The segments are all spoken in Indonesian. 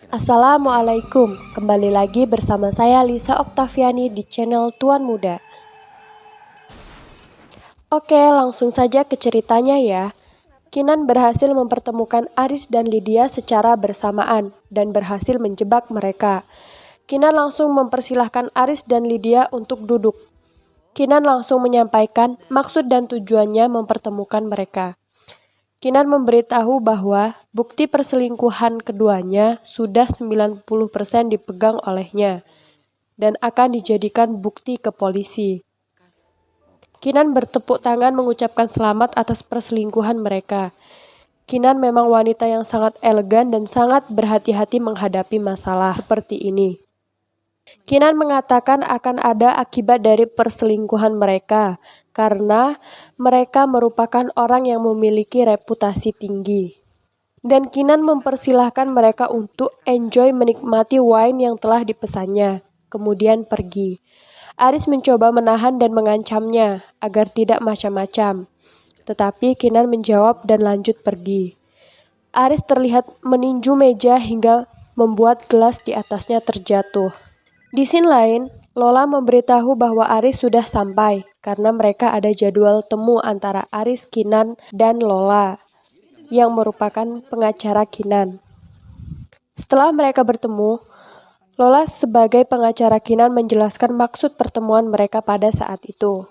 Assalamualaikum, kembali lagi bersama saya Lisa Oktaviani di channel Tuan Muda. Oke, langsung saja ke ceritanya ya. Kinan berhasil mempertemukan Aris dan Lydia secara bersamaan dan berhasil menjebak mereka. Kinan langsung mempersilahkan Aris dan Lydia untuk duduk. Kinan langsung menyampaikan maksud dan tujuannya mempertemukan mereka. Kinan memberitahu bahwa bukti perselingkuhan keduanya sudah 90% dipegang olehnya dan akan dijadikan bukti ke polisi. Kinan bertepuk tangan mengucapkan selamat atas perselingkuhan mereka. Kinan memang wanita yang sangat elegan dan sangat berhati-hati menghadapi masalah seperti ini. Kinan mengatakan akan ada akibat dari perselingkuhan mereka karena mereka merupakan orang yang memiliki reputasi tinggi. Dan Kinan mempersilahkan mereka untuk enjoy menikmati wine yang telah dipesannya, kemudian pergi. Aris mencoba menahan dan mengancamnya agar tidak macam-macam, tetapi Kinan menjawab dan lanjut pergi. Aris terlihat meninju meja hingga membuat gelas di atasnya terjatuh. Di scene lain, Lola memberitahu bahwa Aris sudah sampai karena mereka ada jadwal temu antara Aris, Kinan, dan Lola yang merupakan pengacara Kinan. Setelah mereka bertemu, Lola sebagai pengacara Kinan menjelaskan maksud pertemuan mereka pada saat itu.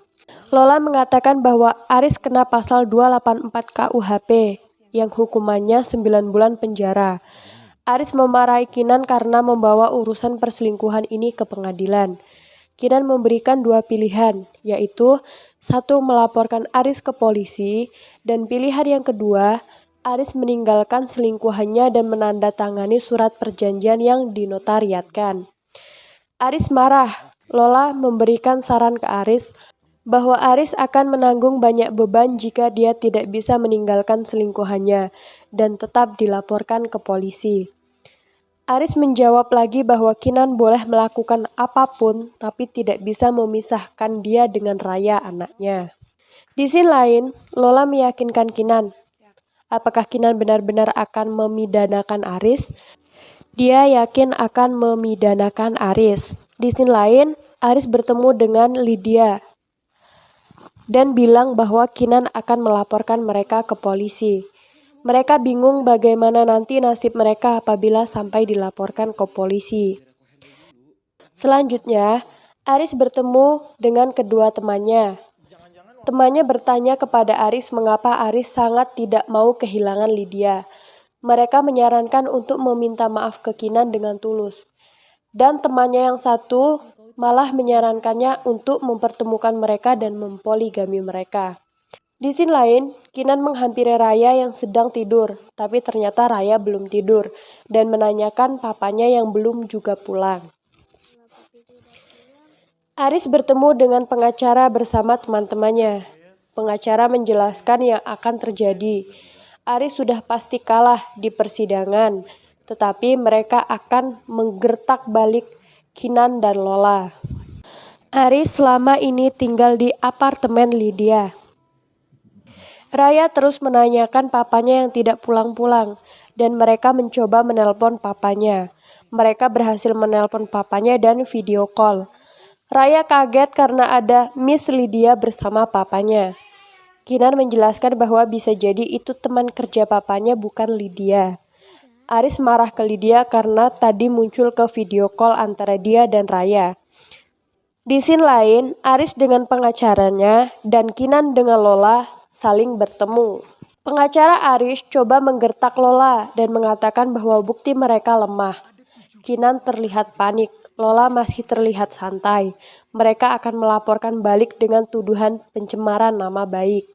Lola mengatakan bahwa Aris kena pasal 284 KUHP yang hukumannya 9 bulan penjara. Aris memarahi Kinan karena membawa urusan perselingkuhan ini ke pengadilan. Kinan memberikan dua pilihan, yaitu satu melaporkan Aris ke polisi, dan pilihan yang kedua, Aris meninggalkan selingkuhannya dan menandatangani surat perjanjian yang dinotariatkan. Aris marah. Lola memberikan saran ke Aris bahwa Aris akan menanggung banyak beban jika dia tidak bisa meninggalkan selingkuhannya dan tetap dilaporkan ke polisi. Aris menjawab lagi bahwa Kinan boleh melakukan apapun tapi tidak bisa memisahkan dia dengan Raya anaknya. Di sisi lain, Lola meyakinkan Kinan. Apakah Kinan benar-benar akan memidanakan Aris? Dia yakin akan memidanakan Aris. Di sisi lain, Aris bertemu dengan Lydia dan bilang bahwa Kinan akan melaporkan mereka ke polisi. Mereka bingung bagaimana nanti nasib mereka apabila sampai dilaporkan ke polisi. Selanjutnya, Aris bertemu dengan kedua temannya. Temannya bertanya kepada Aris mengapa Aris sangat tidak mau kehilangan Lydia. Mereka menyarankan untuk meminta maaf ke Kinan dengan tulus. Dan temannya yang satu malah menyarankannya untuk mempertemukan mereka dan mempoligami mereka. Di scene lain, Kinan menghampiri Raya yang sedang tidur, tapi ternyata Raya belum tidur dan menanyakan papanya yang belum juga pulang. Aris bertemu dengan pengacara bersama teman-temannya. Pengacara menjelaskan yang akan terjadi. Aris sudah pasti kalah di persidangan, tetapi mereka akan menggertak balik Kinan dan Lola. Aris selama ini tinggal di apartemen Lydia. Raya terus menanyakan papanya yang tidak pulang-pulang, dan mereka mencoba menelpon papanya. Mereka berhasil menelpon papanya dan video call. Raya kaget karena ada Miss Lydia bersama papanya. Kinan menjelaskan bahwa bisa jadi itu teman kerja papanya bukan Lydia. Aris marah ke Lydia karena tadi muncul ke video call antara dia dan Raya. Di scene lain, Aris dengan pengacaranya dan Kinan dengan Lola saling bertemu. Pengacara Aris coba menggertak Lola dan mengatakan bahwa bukti mereka lemah. Kinan terlihat panik, Lola masih terlihat santai. Mereka akan melaporkan balik dengan tuduhan pencemaran nama baik.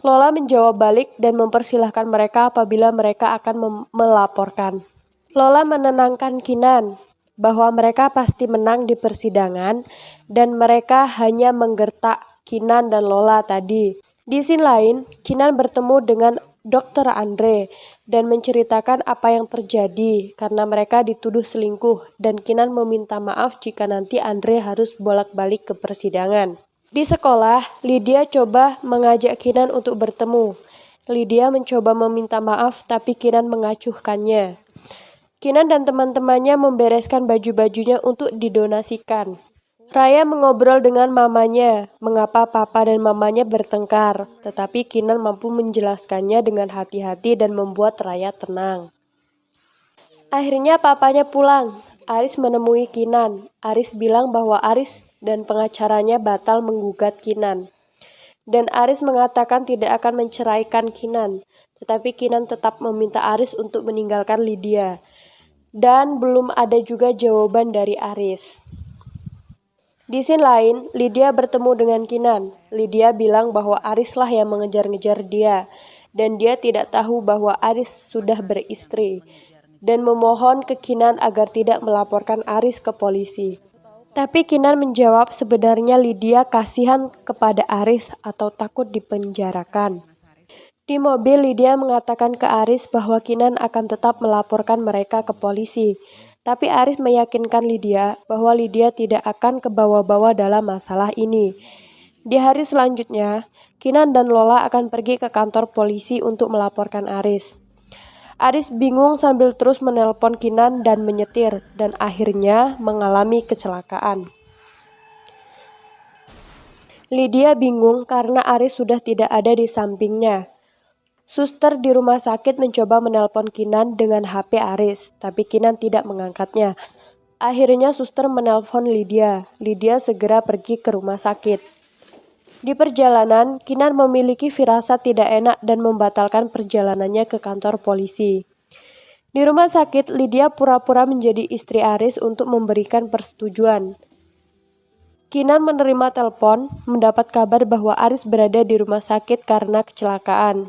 Lola menjawab balik dan mempersilahkan mereka apabila mereka akan melaporkan. Lola menenangkan Kinan bahwa mereka pasti menang di persidangan dan mereka hanya menggertak Kinan dan Lola tadi. Di scene lain, Kinan bertemu dengan Dr. Andre dan menceritakan apa yang terjadi karena mereka dituduh selingkuh dan Kinan meminta maaf jika nanti Andre harus bolak-balik ke persidangan. Di sekolah, Lydia coba mengajak Kinan untuk bertemu. Lydia mencoba meminta maaf tapi Kinan mengacuhkannya. Kinan dan teman-temannya membereskan baju-bajunya untuk didonasikan. Raya mengobrol dengan mamanya, mengapa papa dan mamanya bertengkar, tetapi Kinan mampu menjelaskannya dengan hati-hati dan membuat Raya tenang. Akhirnya papanya pulang. Aris menemui Kinan. Aris bilang bahwa Aris dan pengacaranya batal menggugat Kinan. Dan Aris mengatakan tidak akan menceraikan Kinan, tetapi Kinan tetap meminta Aris untuk meninggalkan Lydia. Dan belum ada juga jawaban dari Aris. Di scene lain, Lydia bertemu dengan Kinan. Lydia bilang bahwa Arislah yang mengejar-ngejar dia, dan dia tidak tahu bahwa Aris sudah beristri, dan memohon ke Kinan agar tidak melaporkan Aris ke polisi. Tapi Kinan menjawab sebenarnya Lydia kasihan kepada Aris atau takut dipenjarakan. Di mobil, Lydia mengatakan ke Aris bahwa Kinan akan tetap melaporkan mereka ke polisi. Tapi Aris meyakinkan Lydia bahwa Lydia tidak akan kebawa-bawa dalam masalah ini. Di hari selanjutnya, Kinan dan Lola akan pergi ke kantor polisi untuk melaporkan Aris. Aris bingung sambil terus menelpon Kinan dan menyetir, dan akhirnya mengalami kecelakaan. Lydia bingung karena Aris sudah tidak ada di sampingnya. Suster di rumah sakit mencoba menelpon Kinan dengan HP Aris, tapi Kinan tidak mengangkatnya. Akhirnya suster menelpon Lydia. Lydia segera pergi ke rumah sakit. Di perjalanan, Kinan memiliki firasat tidak enak dan membatalkan perjalanannya ke kantor polisi. Di rumah sakit, Lydia pura-pura menjadi istri Aris untuk memberikan persetujuan. Kinan menerima telepon, mendapat kabar bahwa Aris berada di rumah sakit karena kecelakaan.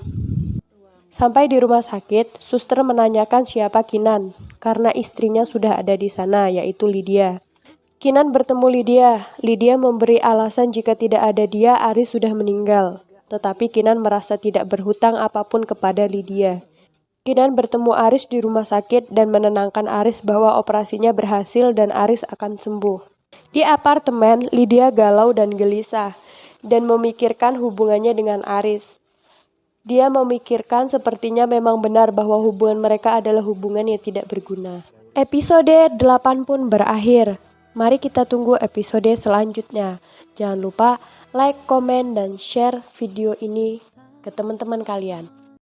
Sampai di rumah sakit, suster menanyakan siapa Kinan, karena istrinya sudah ada di sana, yaitu Lydia. Kinan bertemu Lydia. Lydia memberi alasan jika tidak ada dia, Aris sudah meninggal. Tetapi Kinan merasa tidak berhutang apapun kepada Lydia. Kinan bertemu Aris di rumah sakit dan menenangkan Aris bahwa operasinya berhasil dan Aris akan sembuh. Di apartemen, Lydia galau dan gelisah, dan memikirkan hubungannya dengan Aris. Dia memikirkan sepertinya memang benar bahwa hubungan mereka adalah hubungan yang tidak berguna. Episode 8 pun berakhir. Mari kita tunggu episode selanjutnya. Jangan lupa like, komen, dan share video ini ke teman-teman kalian.